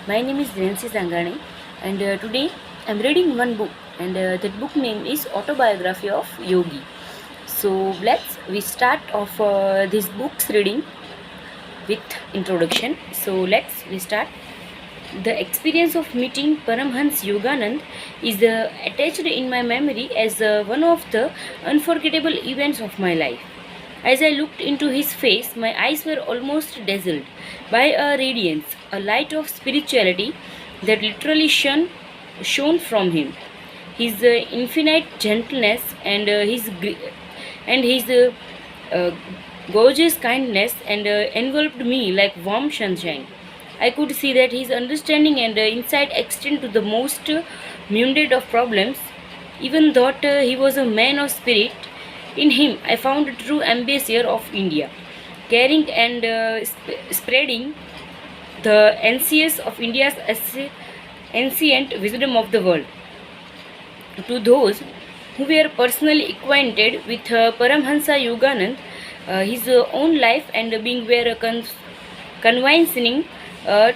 My name is Nancy Sangani, and today I'm reading one book, and that book name is Autobiography of Yogi. So let's we start off this book's reading with introduction. So let's we start. The experience of meeting Paramhans Yoganand is attached in my memory as one of the unforgettable events of my life. As I looked into his face, my eyes were almost dazzled by a radiance, a light of spirituality that literally shone from him. His infinite gentleness and his uh, gorgeous kindness enveloped me like warm sunshine. I could see that his understanding and insight extend to the most mundane of problems. Even though he was a man of spirit, in him I found a true ambassador of India, caring and spreading the ancients of India's ancient wisdom of the world. To those who were personally acquainted with Paramhansa Yoganand, his own life and being were a convincing uh,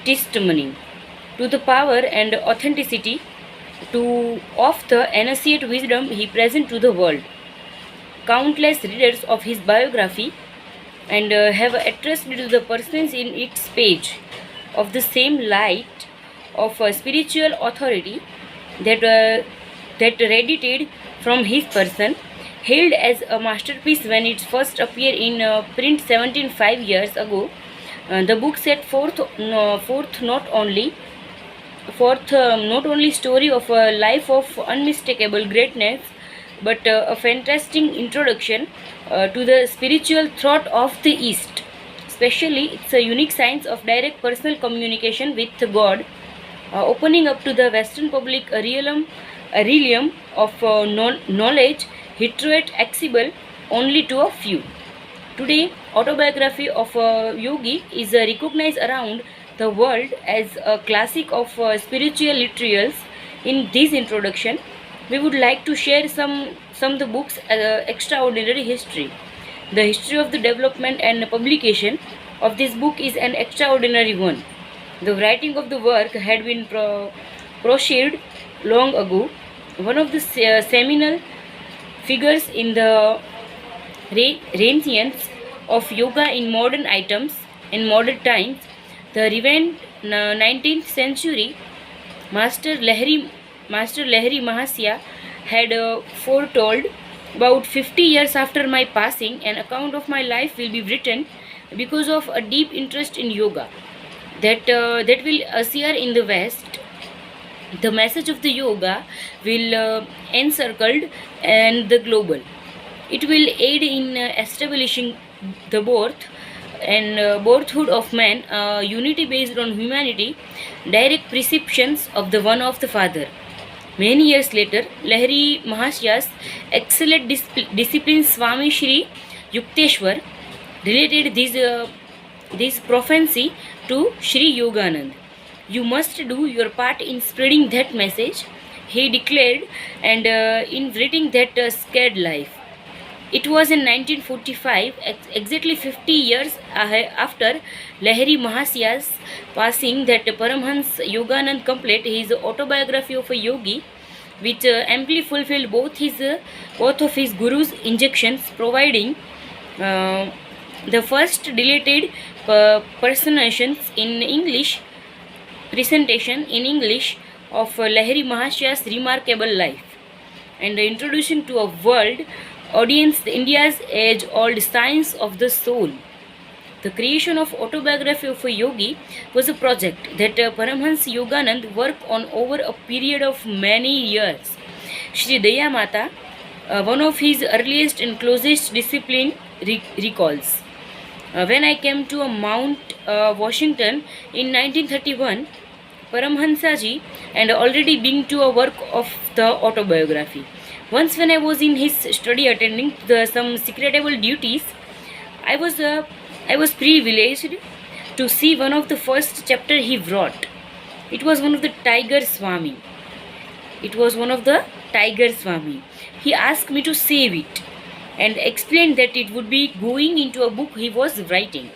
testimony to the power and authenticity of the ancient wisdom he present to the world. Countless readers of his biography and have attracted to the persons in its page of the same light of spiritual authority that radiated from his person, hailed as a masterpiece when it first appeared in print 1705 years ago. The book set forth not only story of a life of unmistakable greatness, but a fantastic introduction to the spiritual thought of the East. Especially, it's a unique science of direct personal communication with God, opening up to the Western public a realm of knowledge hitherto accessible only to a few. Today, autobiography of a yogi is recognized around the world as a classic of spiritual literals. In this introduction, we would like to share some of the book's extraordinary history. The history of the development and publication of this book is an extraordinary one. The writing of the work had been proceeded long ago. One of the seminal figures in the renaissance of yoga in modern times, the Reverend 19th century Master Lahiri Mahasya had foretold about 50 years after my passing, an account of my life will be written because of a deep interest in yoga that will appear in the West. The message of the yoga will encircled and the global. It will aid in establishing the birthhood of man, unity based on humanity, direct preceptions of the one of the Father. Many years later, Lahiri Mahasya's excellent discipline Swami Shri Yukteswar related this prophecy to Shri Yoganand. You must do your part in spreading that message, he declared, and in writing that scared life. It was in 1945, exactly 50 years after Lahiri Mahasya's passing, that Paramhans Yoganand completed his autobiography of a yogi, which amply fulfilled both of his guru's injunctions, providing uh, the first deleted presentation in English of Lahiri Mahasya's remarkable life, and introducing to a world audience India's age-old science of the soul. The creation of autobiography of a yogi was a project that Paramhans Yoganand worked on over a period of many years. Shri Daya Mata, one of his earliest and closest discipline, recalls. When I came to Mount Washington in 1931, Paramhansaji and already being to a work of the autobiography. Once when I was in his study attending some secretable duties, I was privileged to see one of the first chapter he wrote. It was one of the Tiger Swami. He asked me to save it and explained that it would be going into a book he was writing.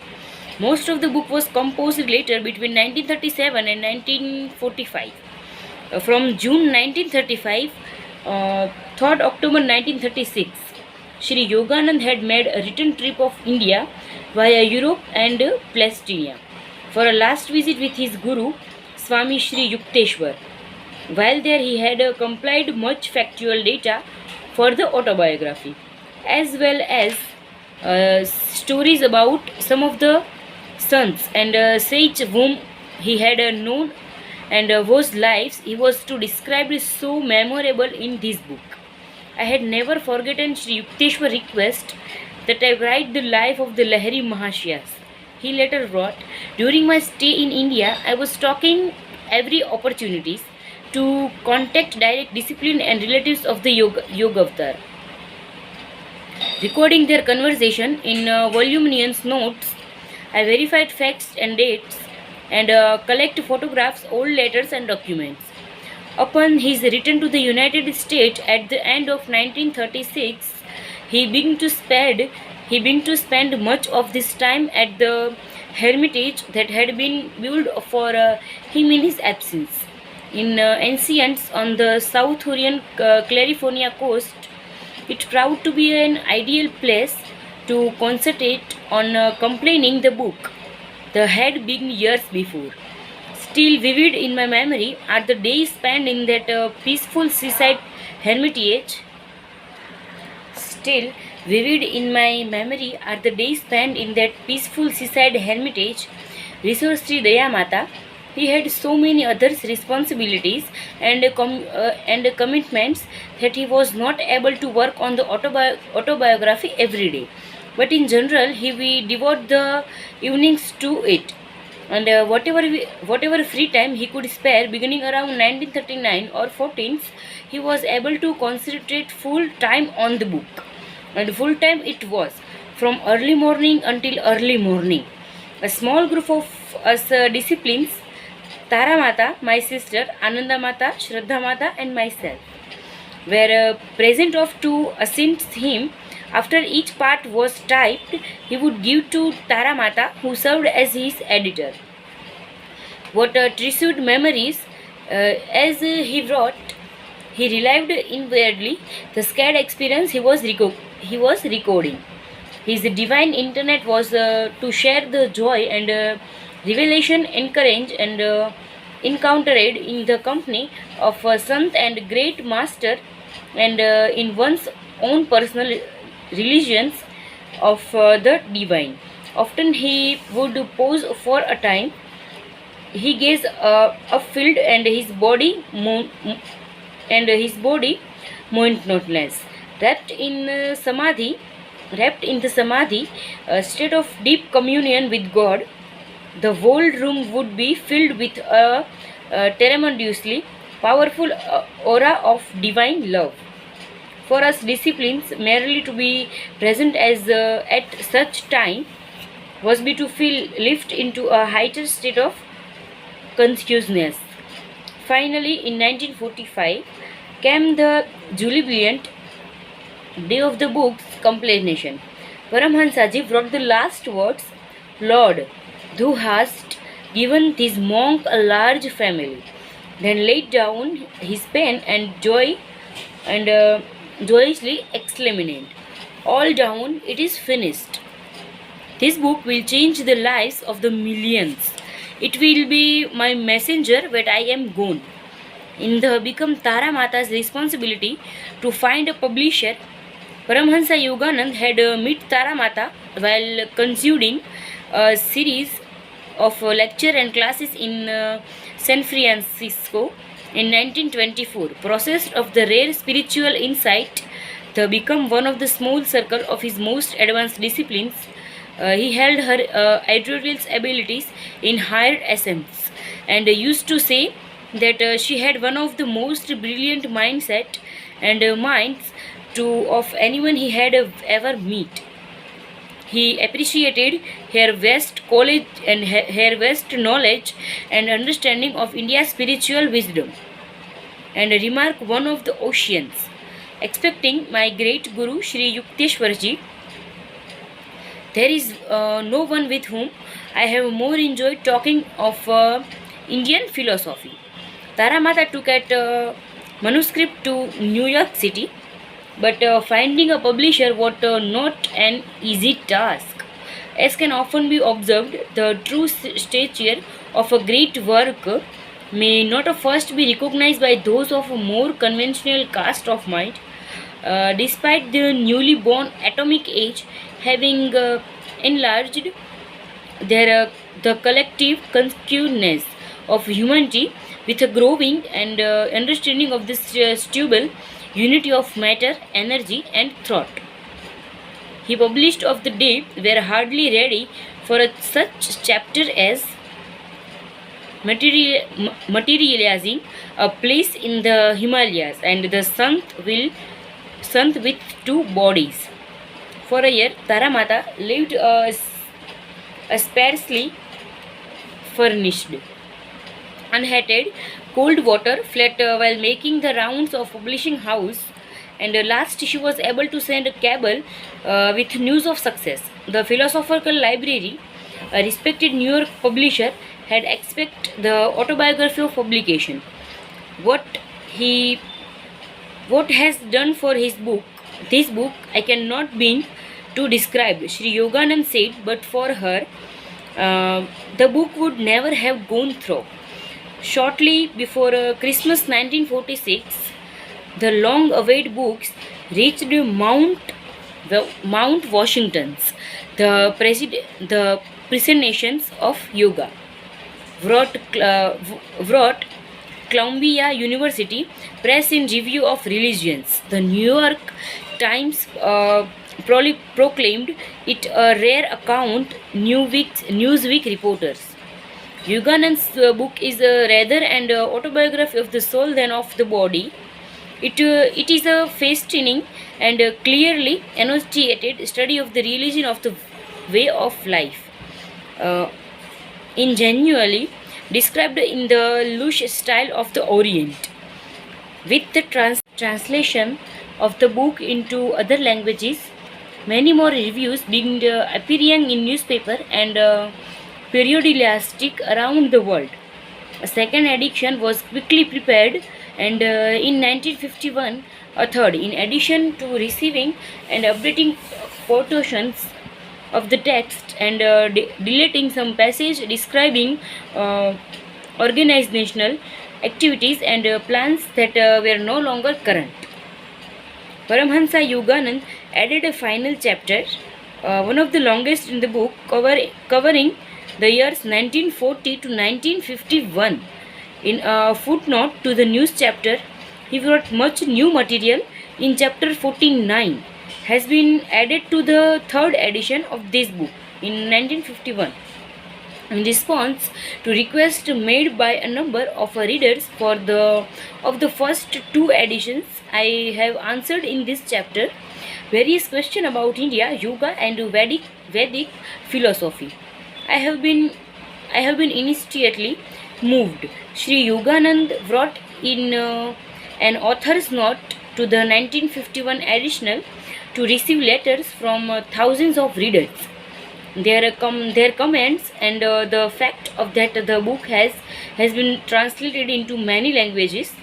Most of the book was composed later between 1937 and 1945. From June 1935, 3rd October 1936, Sri Yoganand had made a return trip of India via Europe and Palestine for a last visit with his Guru, Swami Sri Yukteswar. While there, he had compiled much factual data for the autobiography, as well as stories about some of the sons and saints whom he had known and whose lives he was to describe is so memorable in this book. I had never forgotten Sri Yukteswar request that I write the life of the Lahiri Mahashyas. He later wrote, during my stay in India, I was talking every opportunities to contact direct discipline and relatives of the Yoga Avatar. Recording their conversation in voluminous notes, I verified facts and dates and collect photographs, old letters and documents. Upon his return to the United States at the end of 1936, he began to spend much of this time at the hermitage that had been built for him in his absence. In ancients on the Southern California coast, it proved to be an ideal place to concentrate on completing the book that had begun years before. Still vivid in my memory are the days spent in that peaceful seaside hermitage. Still vivid in my memory are the days spent in that peaceful seaside hermitage. Resource Sri Daya Mata. He had so many other responsibilities and commitments that he was not able to work on the autobiography every day. But in general, he we devote the evenings to it, and whatever free time he could spare, beginning around 1939 or 14, he was able to concentrate full time on the book, and full time it was from early morning until early morning. A small group of us disciplines, Tara Mata, my sister, Ananda Mata, Shraddha Mata, and myself, were present of to assist him. After each part was typed, he would give to Tara Mata, who served as his editor. What treasured memories, as he wrote, he relived inwardly the scared experience he was recording. His divine internet was to share the joy and revelation encouraged and encountered in the company of a sant and great master, and in one's own personal religions of the divine. Often he would pause for a time. He gazed upfield, and his body monotonous, wrapped in the samadhi, a state of deep communion with God. The whole room would be filled with a tremendously powerful aura of divine love. For us disciplines, merely to be present as at such time was be to feel lift into a heightened state of consciousness. Finally, in 1945, came the jubilant day of the book's completion. Paramhansaji wrote the last words, Lord, thou hast given this monk a large family. Then laid down his pen and joyously exclaimed, all down, it is finished. This book will change the lives of the millions. It will be my messenger when I am gone. In the become Tara Mata's responsibility to find a publisher, Paramhansa Yoganand had met Tara Mata while conducting a series of lecture and classes in San Francisco in 1924. Possessed of the rare spiritual insight to become one of the small circle of his most advanced disciplines, he held her editorial abilities in higher esteems and used to say that she had one of the most brilliant mindset and minds of anyone he had ever met. He appreciated her vast college and her vast knowledge and understanding of India's spiritual wisdom, and remarked one of the oceans, expecting my great Guru Sri Yukteswarji, there is no one with whom I have more enjoyed talking of Indian philosophy. Taramata took at manuscript to New York City, but finding a publisher was not an easy task. As can often be observed, the true stature of a great work may not at first be recognized by those of a more conventional cast of mind, despite the newly born atomic age having enlarged the collective consciousness of humanity with a growing and understanding of this stable unity of matter, energy, and thought. He published of the day were hardly ready for such chapter as materializing a place in the Himalayas and the Sant with two bodies. For a year, Taramata lived a sparsely furnished, unheated, cold water flat while making the rounds of publishing house, and last she was able to send a cable with news of success. The Philosophical Library, a respected New York publisher, had expect the autobiography of publication. What he what has done for this book I cannot begin to describe, Sri Yoganand said, but for her, the book would never have gone through. Shortly before Christmas 1946, the long-awaited books reached Mount Washington's, the presentations of yoga. Wrote Columbia University Press in Review of Religions. The New York Times proclaimed it a rare account. Newsweek reporters. Yoganand's book is rather an autobiography of the soul than of the body. It is a fascinating and clearly enunciated study of the religion of the way of life. Ingenuously described in the lush style of the Orient. With the translation of the book into other languages, many more reviews being appearing in newspaper and periodicalistic around the world. A second edition was quickly prepared, and in 1951, a third. In addition to receiving and updating quotations of the text and deleting some passage describing organizational activities and plans that were no longer current. Paramhansa Yoganand added a final chapter, one of the longest in the book, covering the years 1940 to 1951. In a footnote to the news chapter, he wrote much new material in chapter 49 has been added to the third edition of this book in 1951. In response to requests made by a number of readers of the first two editions, I have answered in this chapter various questions about India, yoga, and Vedic philosophy. I have been initially moved. Sri Yoganand wrote in an author's note to the 1951 edition to receive letters from thousands of readers. Their comments and the fact of that the book has been translated into many languages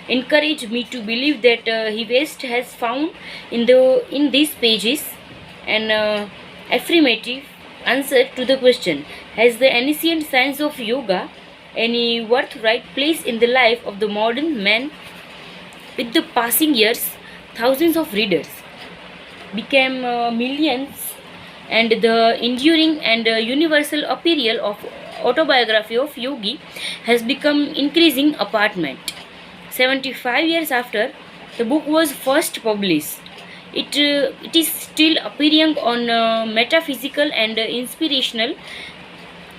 encourage me to believe that he West has found in these pages an affirmative answer to the question: has the ancient science of yoga any worthwhile place in the life of the modern man? With the passing years, thousands of readers became millions, and the enduring and universal appeal of autobiography of Yogi has become increasing apartment. 75 years after the book was first published, it is still appearing on metaphysical and inspirational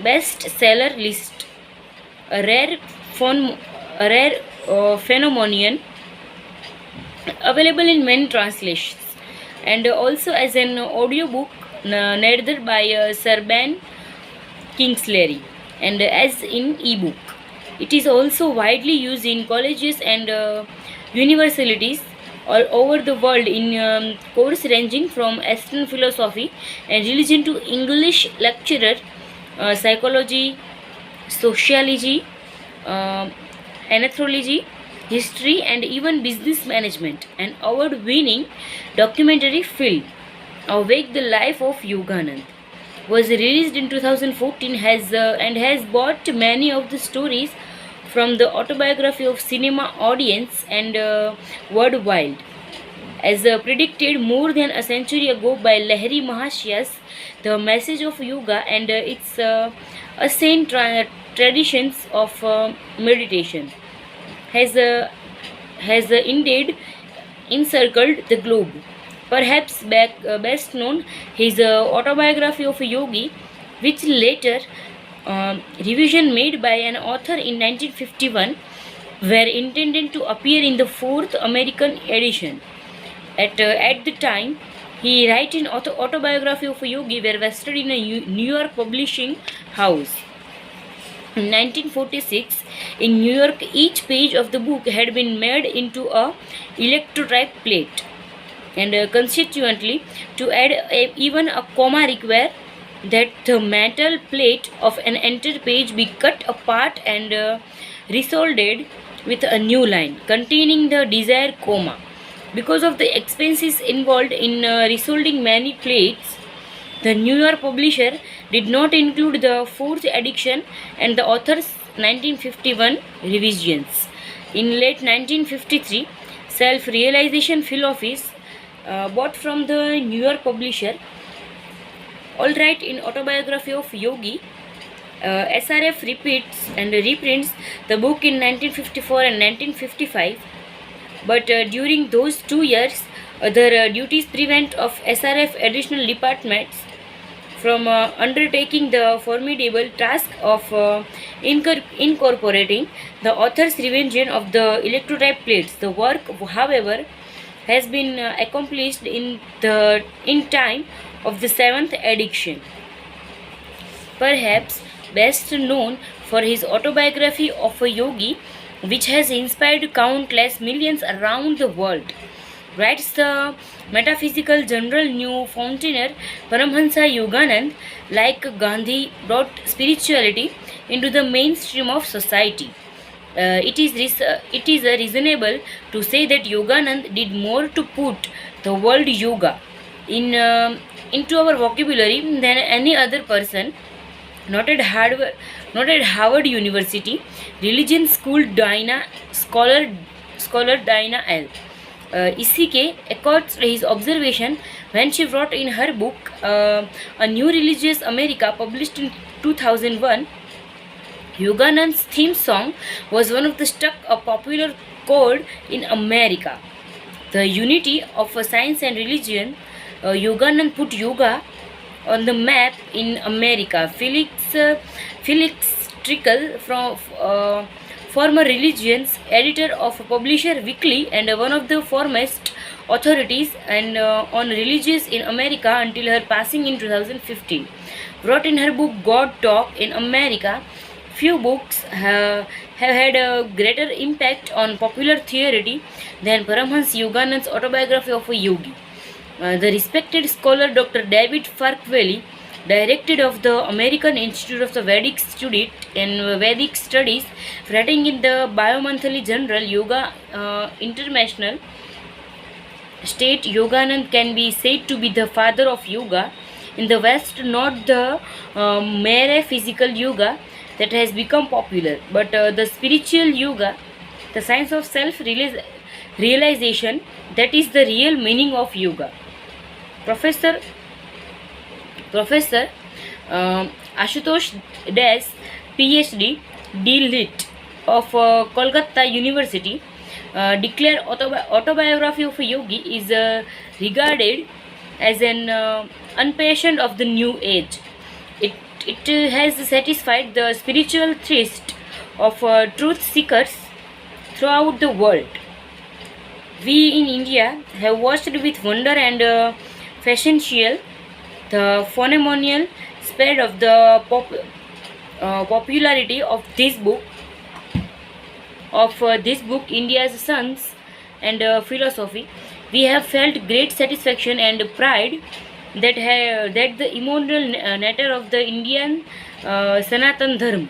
bestseller list, a rare phenomenon available in many translations, and also as an audiobook narrated by Sir Ben Kingsley, and as in ebook. It is also widely used in colleges and universities all over the world in course ranging from Eastern philosophy and religion to English lecturer psychology, sociology, uh, anthropology, history, and even business management. An award-winning documentary film, Awake the Life of Yoganand, was released in 2014 and has brought many of the stories from the autobiography of cinema audience and worldwide. As predicted more than a century ago by Lahiri Mahashyas, the message of yoga and its ancient traditions of meditation has indeed encircled the globe. Perhaps best known his autobiography of a yogi, which later revision made by an author in 1951 were intended to appear in the fourth American edition. At the time, he wrote an autobiography of a yogi were vested in a New York publishing house. In 1946, in New York, each page of the book had been made into a electrotype plate, and consequently, to add even a comma required that the metal plate of an entire page be cut apart and resoldered with a new line containing the desired comma. Because of the expenses involved in resolding many plates, the New York publisher did not include the fourth edition and the author's 1951 revisions. In late 1953, Self-Realization Philosophies, bought from the New York publisher, Alright in Autobiography of Yogi, SRF repeats and reprints the book in 1954 and 1955, but during those 2 years, other duties prevent of SRF additional departments from undertaking the formidable task of incorporating the author's revision of the electrotype plates. The work, however, has been accomplished in time of the seventh edition. Perhaps best known for his autobiography of a yogi, which has inspired countless millions around the world, writes the metaphysical general New Fountainer Paramhansa Yoganand, like Gandhi, brought spirituality into the mainstream of society. It is reasonable to say that Yoganand did more to put the word yoga into our vocabulary than any other person. Not at Harvard University, religion scholar Dinah L. Isike echoes his observation when she wrote in her book A New Religious America, published in 2001. Yoganand's theme song was one of the struck a popular chord in America. The unity of science and religion, Yoganand put yoga on the map in America. Felix Trickle, from former religions editor of Publisher Weekly and one of the foremost authorities and on religions in America until her passing in 2015, wrote in her book God Talk in America. Few books have had a greater impact on popular theory than Paramhans Yoganand's autobiography of a yogi. The respected scholar Dr. David Farquharson, director of the American Institute of the Vedic Studies, writing in the bi-monthly journal Yoga International, state Yoganand can be said to be the father of yoga in the West, not the mere physical yoga that has become popular, but the spiritual yoga, the science of self-realization, that is the real meaning of yoga. Professor Ashutosh Das, PhD, D.Lit. of Kolkata University, declared autobiography of a yogi is regarded as an unpatient of the new age. It has satisfied the spiritual thirst of truth seekers throughout the world. We in India have watched with wonder and fascination the phenomenal spread of the popularity of this book, India's Sons and Philosophy. We have felt great satisfaction and pride that the immortal nature of the Indian Sanatan Dharma.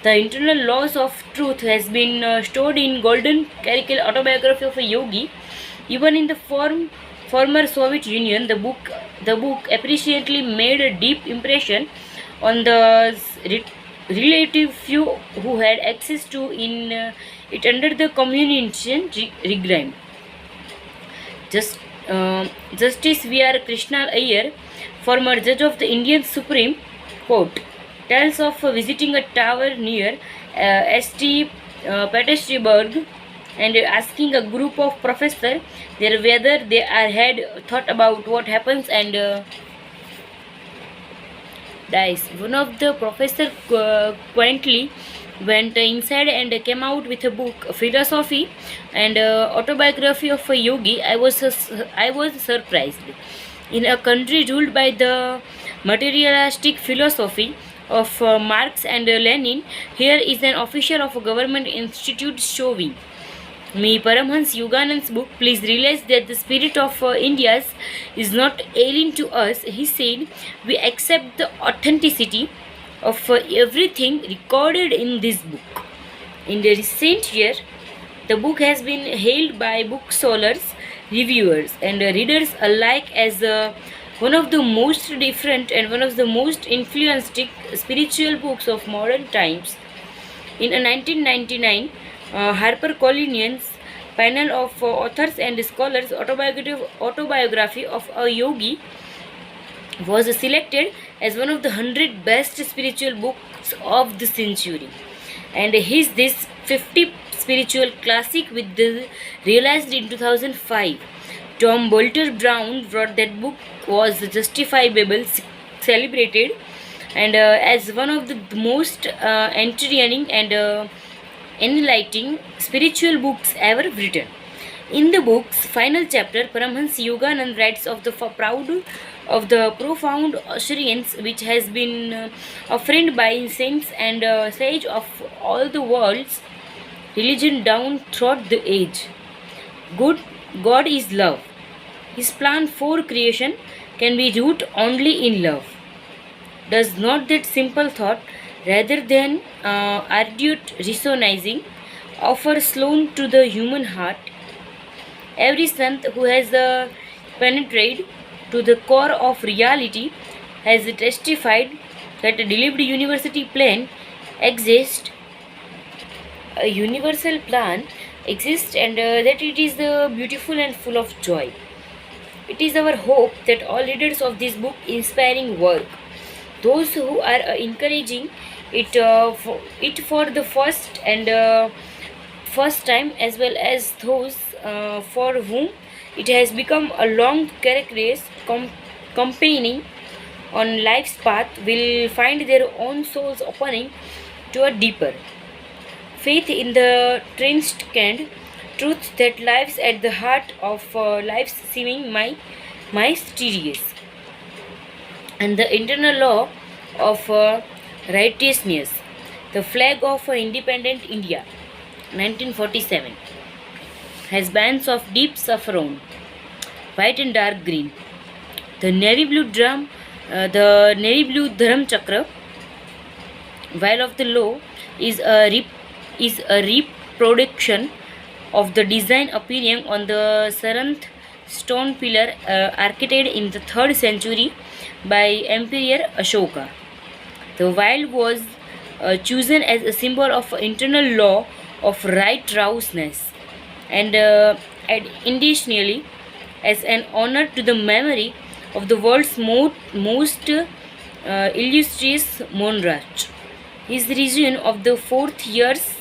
The internal laws of truth has been stored in golden caracal autobiography of a yogi. Even in the former Soviet Union, the book appreciably made a deep impression on the relative few who had access to in it under the communication regime. Just, Justice V.R. Krishna Iyer, former judge of the Indian Supreme Court, tells of visiting a tower near St. Petersburg and asking a group of professors there whether they had thought about what happens and dies. One of the professors quaintly went inside and came out with a book, philosophy and autobiography of a yogi. I was surprised. In a country ruled by the materialistic philosophy of Marx and Lenin, here is an official of a government institute showing me Paramhans Yoganand's book. Please realize that the spirit of India's is not alien to us. He said, we accept the authenticity of everything recorded in this book. In the recent year, the book has been hailed by booksellers, reviewers, and readers alike as one of the most different and one of the most influenced spiritual books of modern times. In 1999, HarperCollins panel of authors and scholars autobiography of a yogi was selected as one of the 100 best spiritual books of the century. And his this 50 spiritual classic with the realized in 2005. Tom Bolter Brown wrote that book was justifiable celebrated and as one of the most entertaining and enlightening spiritual books ever written. In the book's final chapter, Paramhans Yoganand writes of the profound assurance which has been affirmed by saints and sage of all the world's religion down throughout the age. Good God is love. His plan for creation can be rooted only in love. Does not that simple thought, rather than ardent reasoning, offer slown to the human heart? Every sant who has penetrated to the core of reality has testified that a delivered university plan exists, a universal plan exists, and that it is beautiful and full of joy. It is our hope that all readers of this book inspiring work, those who are encouraging it for the first time, as well as those for whom it has become a long characterized company on life's path, will find their own souls opening to a deeper faith in the transcendent truth that lies at the heart of life's seeming mysterious and the internal law of righteousness. The flag of independent India, 1947, has bands of deep saffron, white and dark green. The navy blue Dharam Chakra, while of the law, is a reproduction of the design appearing on the Saranth stone pillar architected in the 3rd century by Emperor Ashoka. The while was chosen as a symbol of internal law of righteousness and additionally as an honor to the memory of the world's most illustrious monarch. His region of the 4th years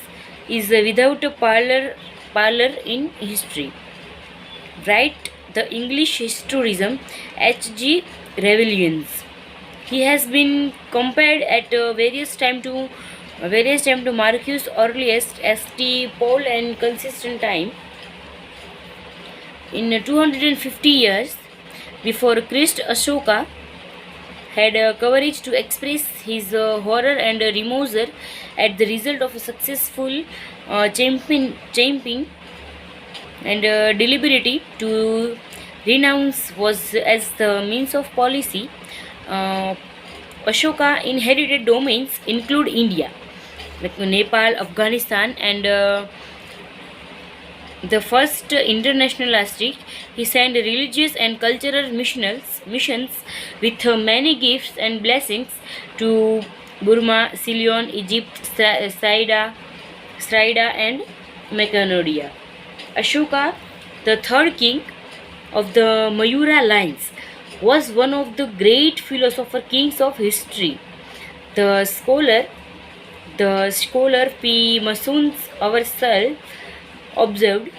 is without a parallel in history. Write the English historian H.G. Rebellions. He has been compared at various time to Marcus Aurelius, St. Paul, and Constantine. In 250 years before Christ, Ashoka had courage to express his horror and remorse at the result of a successful championing and deliberity to renounce was as the means of policy. Uh, Ashoka inherited domains include India, like Nepal, Afghanistan, and the first internationalistic. He sent religious and cultural missions with many gifts and blessings to Burma, Ceylon, Egypt, Srida, and Macedonia. Ashoka, the third king of the Mayura lines, was one of the great philosopher kings of history. The scholar, the scholar P. Masuns ourselves observed,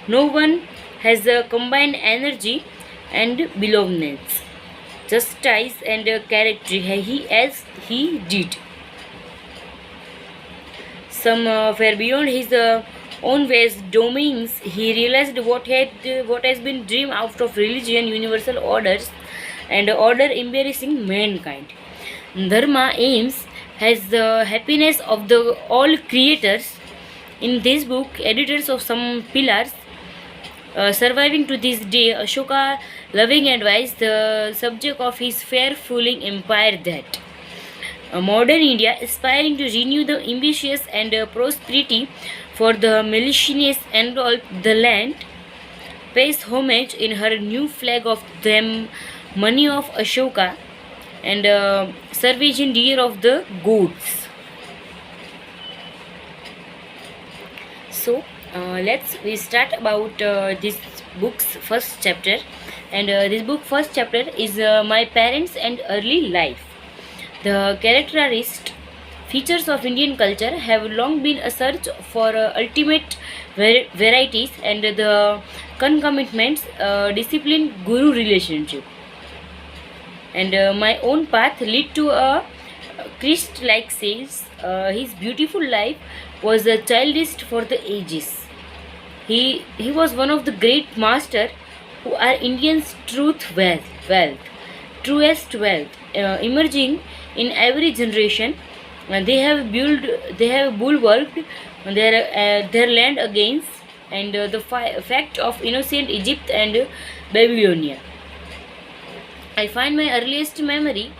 no one has a combined energy and belovedness, justice and character he as he did. Some were beyond his own vast domains. He realized what has been dreamed out of religion, universal orders, and order embarrassing mankind. Dharma aims has the happiness of the all creators. In this book, editors of some pillars surviving to this day, Ashoka loving advice the subject of his fair fooling empire that modern India, aspiring to renew the ambitious and prosperity for the malicious and all the land, pays homage in her new flag of them money of Ashoka and Sarvajin deer of the goats. So let's we start about this book's first chapter, and this book first chapter is my parents and early life. The characteristic features of Indian culture have long been a search for ultimate varieties and the concomitants discipline guru relationship. And my own path led to a Christ like says his beautiful life was a childist for the ages. He was one of the great masters who are Indians' truest wealth, emerging in every generation. They have bulwarked their land against and the fact of innocent Egypt and Babylonia. I find my earliest memory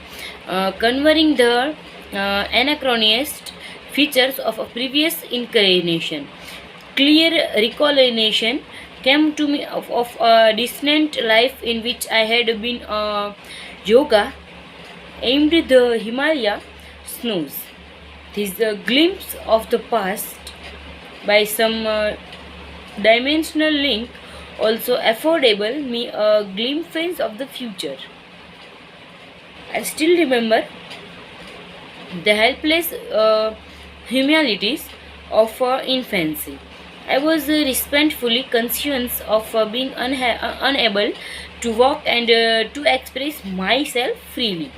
converting the anachronist features of a previous incarnation. Clear recollection came to me of a distant life in which I had been yoga aimed the Himalaya snows. This is a glimpse of the past by some dimensional link also affordable me a glimpse of the future. I still remember the helpless humilities of infancy. I was respectfully conscious of being unable to walk and to express myself freely.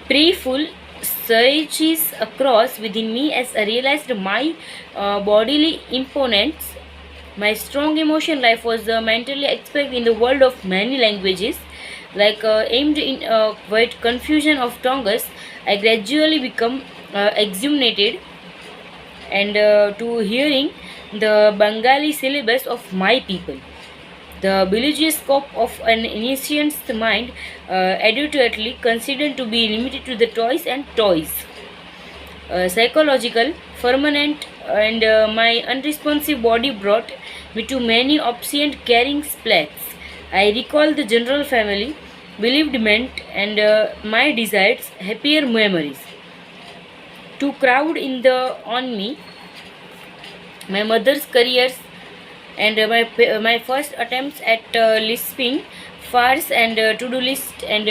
Prayerful surges across within me as I realized my bodily imponence. My strong emotion life was mentally expressed in the world of many languages. Like aimed in a quite confusion of tongues, I gradually become exhumated and to hearing the Bengali syllabus of my people. The religious scope of an initiant's mind, adequately considered to be limited to the toys and toys. Psychological, permanent, and my unresponsive body brought me to many obscene carrying splats. I recall the general family, bereavement, and my desires, happier memories. To crowd in the on me, my mother's careers and my first attempts at lisping farce and to-do list and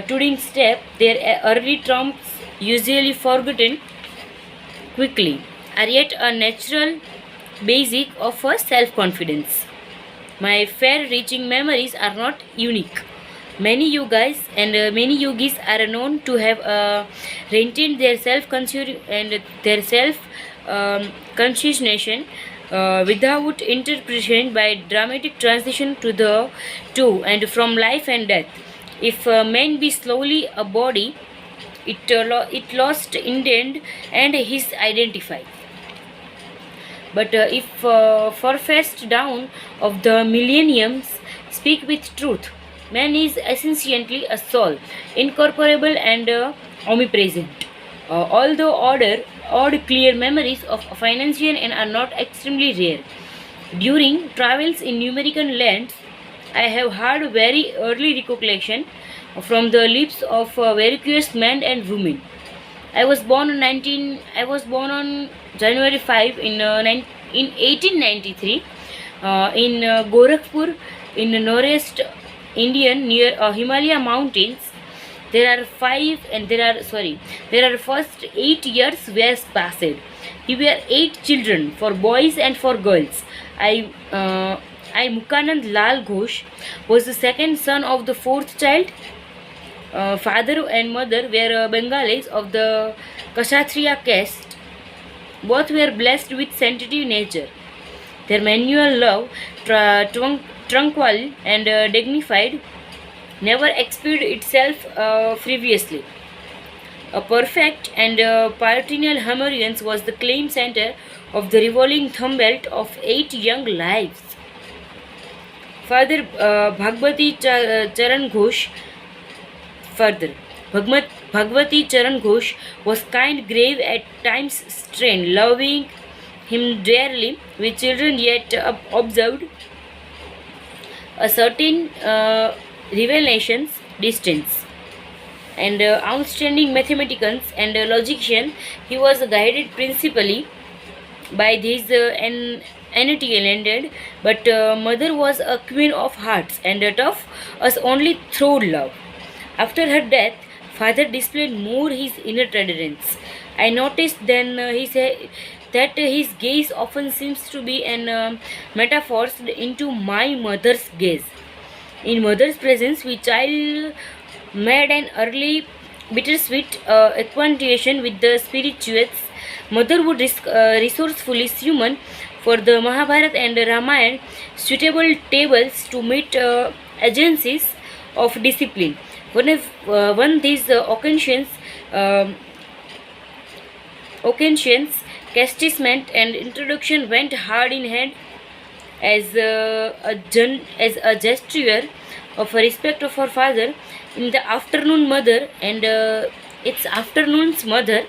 to-doing step, their early trumps usually forgotten quickly, are yet a natural basic of a self-confidence. My fair-reaching memories are not unique. Many yogis and many yogis are known to have retained their and their self-consciousness without interpretation by dramatic transition to the two and from life and death. If man be slowly a body, it lost intent and his identify. But if far-fetched down of the millenniums speak with truth, man is essentially a soul, incorporeable and omnipresent. Although odd clear memories of financial and are not extremely rare. During travels in numerical lands, I have had very early recollection from the lips of various men and women. I was born on January 5 in 1893 in Gorakhpur in northeast Indian near Himalaya mountains. There are first 8 years were passed. We were 8 children for boys and for girls. I uh, I Mukanand Lal Ghosh was the second son of the fourth child. Father and mother were Bengalis of the Kshatriya caste. Both were blessed with sensitive nature. Their manual love, tranquil and dignified, never expressed itself frivolously. A perfect and paternal harmonious was the claim center of the revolving thumbelt of 8 young lives. Father Charan Ghosh further. Bhagwati Charan Ghosh was kind, grave, at times strained, loving him dearly with children, yet observed a certain revelations distance. And outstanding mathematicians and logician, he was guided principally by this untalented, but mother was a queen of hearts and tough as only through love. After her death, father displayed more his inner tolerance. I noticed then that his gaze often seems to be an metaphor into my mother's gaze. In mother's presence, we child made an early bittersweet acquaintation with the spirituals. Mother would resourcefully summon for the Mahabharata and Ramayana suitable tables to meet agencies of discipline. One these um occasions, chastisement and introduction went hand in hand as as a gesture of respect of her father. In the afternoon, mother and its afternoon's mother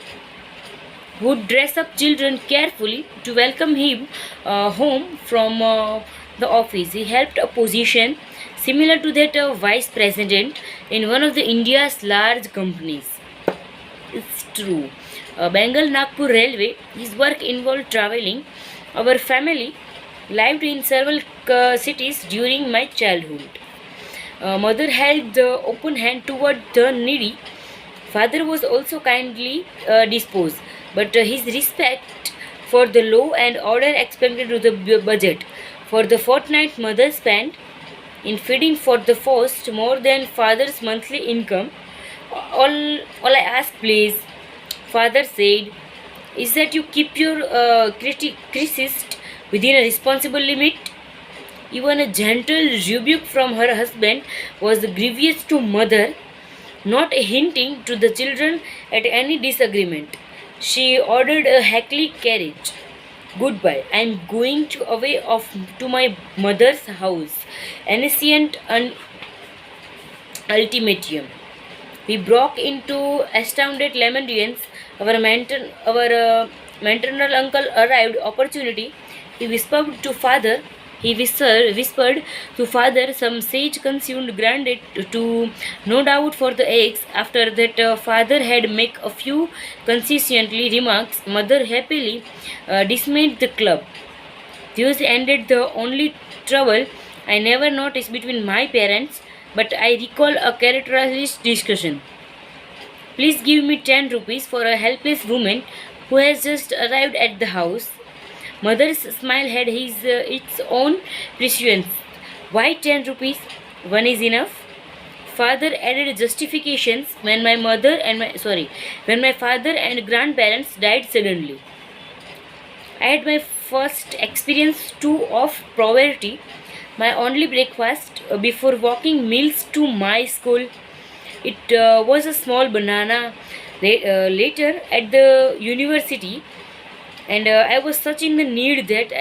would dress up children carefully to welcome him home from the office. He helped a position similar to that of vice president in one of the India's large companies. It's true. Bengal Nagpur Railway, his work involved traveling. Our family lived in several cities during my childhood. Mother held the open hand toward the needy. Father was also kindly disposed, but his respect for the law and order expanded to the budget. For the fortnight, mother spent in feeding for the first more than father's monthly income. All I ask, please, father said, is that you keep your criticism within a responsible limit. Even a gentle rebuke from her husband was grievous to mother, not hinting to the children at any disagreement. She ordered a hackney carriage. Goodbye. I am going to away off to my mother's house. Ancient ultimatum. We broke into astounded lamentations. Our maternal uncle arrived opportunity. He whispered to father. Whispered to father some sage consumed granted to no doubt for the eggs. After that, father had make a few consistently remarks. Mother happily dismissed the club. Thus ended the only trouble I never noticed between my parents, but I recall a characteristic discussion. Please give me 10 rupees for a helpless woman who has just arrived at the house. Mother's smile had its own prescience. Why 10 rupees? One is enough. Father added justifications when my father and grandparents died suddenly. I had my first experience too of poverty. My only breakfast before walking meals to my school. It was a small banana. Later at the university, and I was such in the need that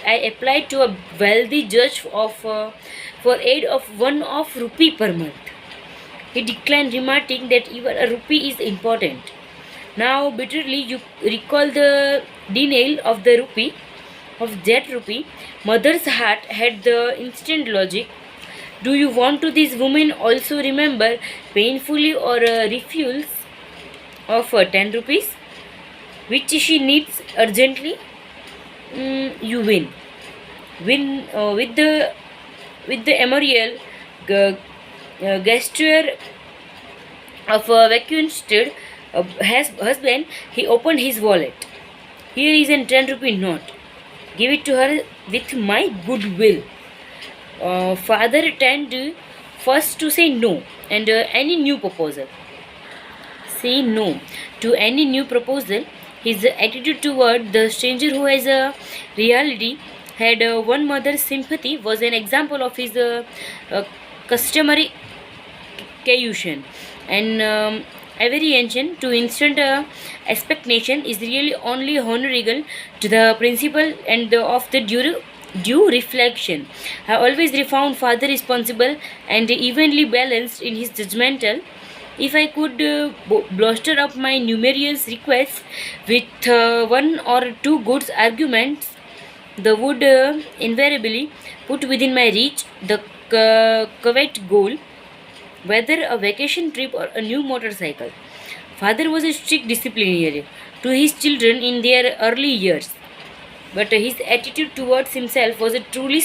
I applied to a wealthy judge for aid of one of rupee per month. He declined, remarking that even a rupee is important. Now bitterly you recall the denial of the rupee, of that rupee. Mother's heart had the instant logic. Do you want to this woman also remember painfully or refuse of 10 rupees, which she needs urgently? You win. Win with the memorial gesture of a vacuum-stirred husband. He opened his wallet. Here is a 10 rupee note. Give it to her with my goodwill. Father turned first to say no, and any new proposal. Say no to any new proposal. His attitude toward the stranger who has a reality had one mother's sympathy was an example of his customary caution. And every ancient to instant expectation is really only honorable to the principle and of the due reflection. I always found father responsible and evenly balanced in his judgmental. If I could bluster up my numerous requests with one or two good arguments, the would invariably put within my reach the covet goal, whether a vacation trip or a new motorcycle. Father was a strict disciplinarian to his children in their early years, but his attitude towards himself was a truly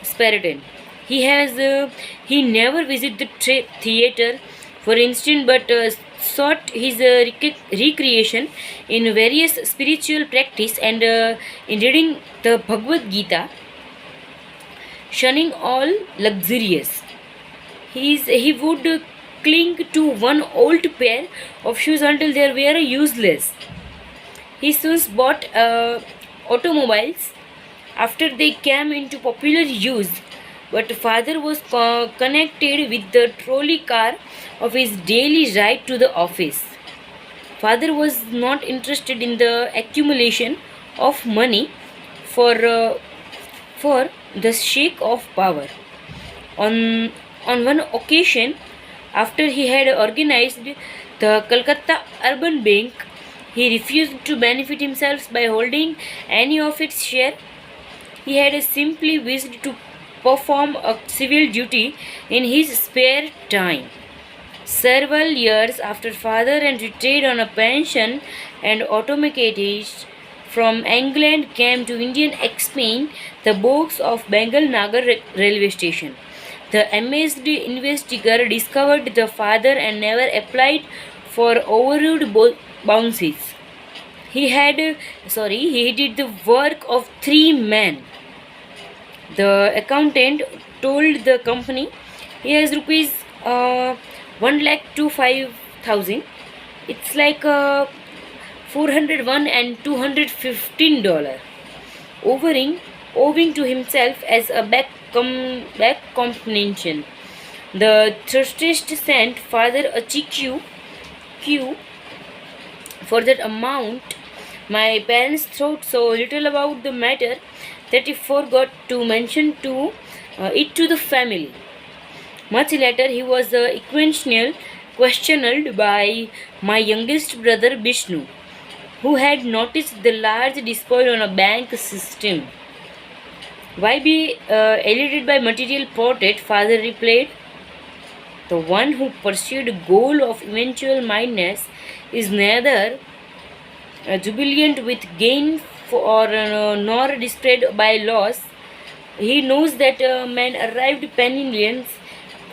Spartan. He never visited the theater, for instance, but sought his recreation in various spiritual practice and in reading the Bhagavad Gita, shunning all luxurious. He would cling to one old pair of shoes until they were useless. He soon bought automobiles after they came into popular use, but father was connected with the trolley car of his daily ride to the office. Father was not interested in the accumulation of money for uh, for the sake of power. On one occasion, after he had organized the Calcutta Urban Bank, he refused to benefit himself by holding any of its share. He had simply wished to perform a civil duty in his spare time. Several years after father and retired on a pension and automated from England came to Indian explain the box of Bengal Nagar railway station. The amazed investigator discovered the father and never applied for overruled bounces. He did the work of three men. The accountant told the company he has rupees 1,25,000. It's like 401 and $215, owing to himself as a back compensation. The trustist sent father a check for that amount. My parents thought so little about the matter that he forgot to mention it to the family. Much later, he was questioned by my youngest brother Vishnu, who had noticed the large display on a bank system. Why be elated by material portrait? Father replied. The one who pursued a goal of eventual mindness is neither jubilant with gain nor distressed by loss. He knows that man arrived penniless.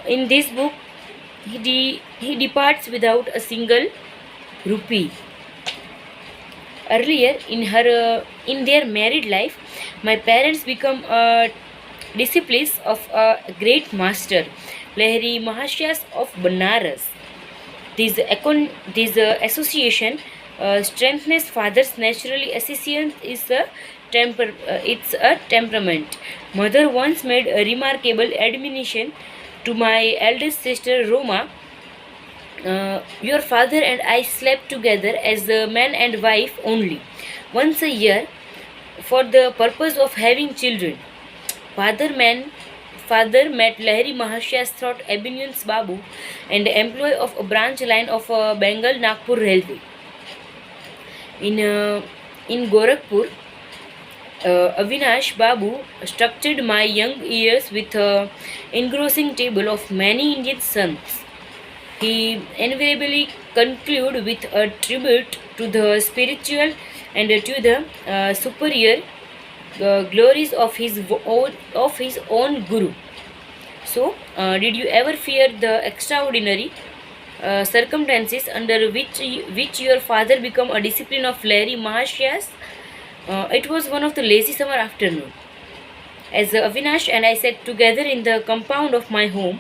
In this book, he departs without a single rupee. Earlier in their married life, my parents become disciples of a great master, Lahiri Mahashas of Banaras. This association strengthens father's naturally association is a it's a temperament. Mother once made a remarkable admonition to my eldest sister Roma. Your father and I slept together as a man and wife only, once a year, for the purpose of having children. Father man Father met Lahiri Mahasya's thought Abhinayans Babu, and employee of a branch line of Bengal Nagpur Railway. In Gorakhpur, Avinash Babu structured my young years with an engrossing table of many Indian sons. He invariably concluded with a tribute to the spiritual and to the superior glories of his own guru. So, did you ever fear the extraordinary circumstances under which your father became a disciple of Lahiri Mahasyas? It was one of the lazy summer afternoon. As Avinash and I sat together in the compound of my home,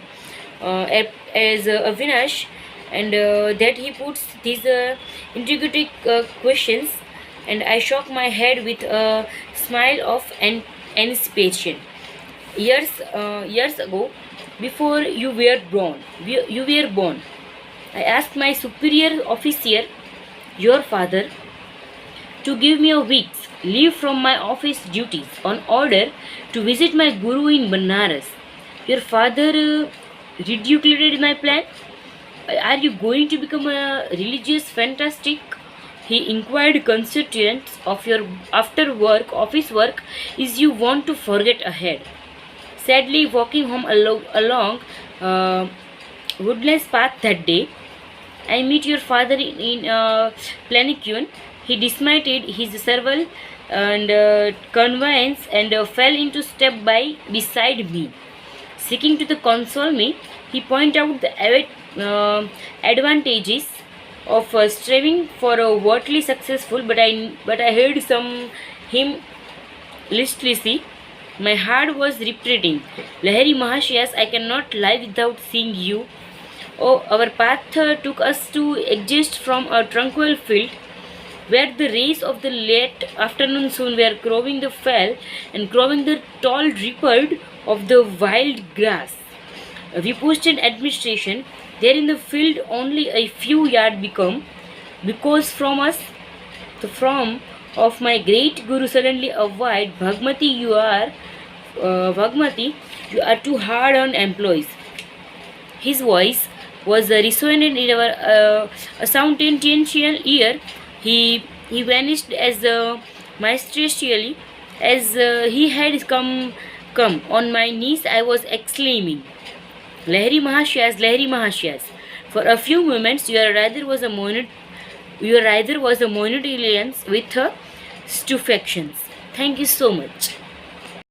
as Avinash, and that he puts these integrity questions, and I shook my head with a smile of anticipation. Years ago, before you were born, I asked my superior officer, your father, to give me a week's leave from my office duties on order to visit my guru in Banaras. Your father ridiculed my plan. Are you going to become a religious fantastic? He inquired constituents of your after work, office work, is you want to forget ahead. Sadly, walking home along Woodlands path that day, I meet your father in Planikuan. He dismounted his serval and conveyance and fell into step by beside me. Seeking to console me, he pointed out the advantages of striving for a worldly successful, but I heard some him listlessly. My heart was repeating, Lahiri Mahasyas, I cannot live without seeing you. Oh, our path took us to exist from a tranquil field where the rays of the late afternoon sun were crowing the fell and crowing the tall rippled of the wild grass. We posted administration there in the field only a few yards because from us, the from of my great guru suddenly avoid Bhagmati, you are too hard on employees. His voice was resonant in our soundtential ear. He vanished as mysteriously as he had come. On my knees, I was exclaiming, Lahiri Mahasyas, Lahiri Mahasyas. For a few moments, your rider was a monotylians with stupefactions. Thank you so much.